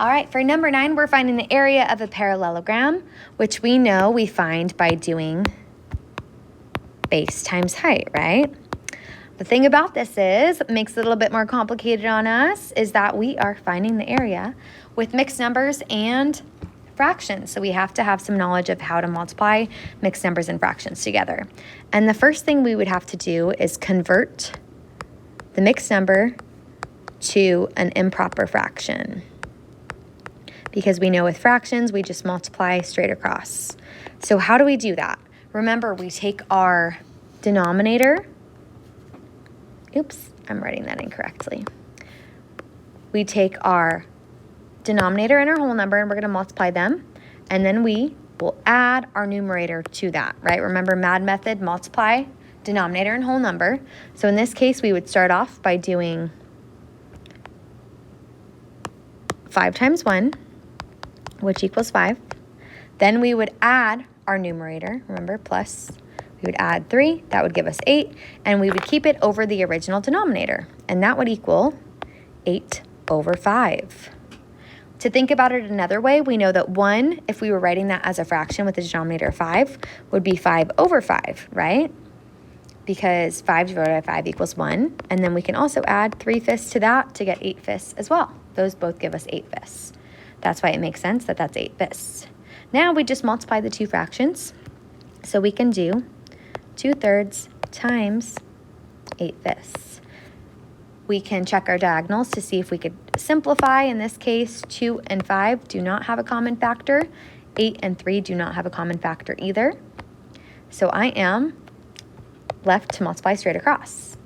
All right, for number 9, we're finding the area of a parallelogram, which we know we find by doing base times height, right? The thing about this is, makes it a little bit more complicated on us, is that we are finding the area with mixed numbers and fractions. So we have to have some knowledge of how to multiply mixed numbers and fractions together. And the first thing we would have to do is convert the mixed number to an improper fraction. Because we know with fractions, we just multiply straight across. So how do we do that? Remember, we take our denominator. Oops, I'm writing that incorrectly. We take our denominator and our whole number, and we're going to multiply them. And then we will add our numerator to that, right? Remember, MAD method, multiply, denominator, and whole number. So in this case, we would start off by doing 5 times 1, which equals 5. Then we would add our numerator, remember, plus. We would add 3, that would give us 8, and we would keep it over the original denominator, and that would equal 8 over 5. To think about it another way, we know that 1, if we were writing that as a fraction with a denominator of 5, would be 5 over 5, right? Because 5 divided by 5 equals 1, and then we can also add 3/5 to that to get 8/5 as well. Those both give us 8/5. That's why it makes sense that that's 8/5. Now we just multiply the two fractions. So we can do 2/3 times 8/5. We can check our diagonals to see if we could simplify. In this case, 2 and 5 do not have a common factor. 8 and 3 do not have a common factor either. So I am left to multiply straight across.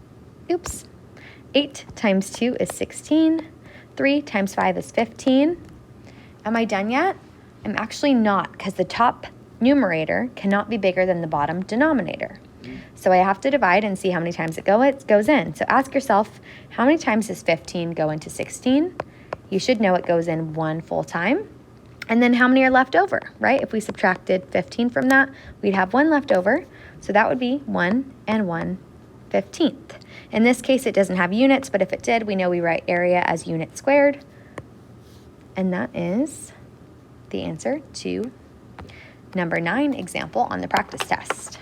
Oops. 8 times 2 is 16. 3 times 5 is 15. Am I done yet? I'm actually not, because the top numerator cannot be bigger than the bottom denominator. So I have to divide and see how many times it goes in. So ask yourself, how many times does 15 go into 16? You should know it goes in 1 full time. And then how many are left over, right? If we subtracted 15 from that, we'd have 1 left over. So that would be 1 and 1/15. In this case, it doesn't have units, but if it did, we know we write area as unit squared. And that is the answer to number 9 example on the practice test.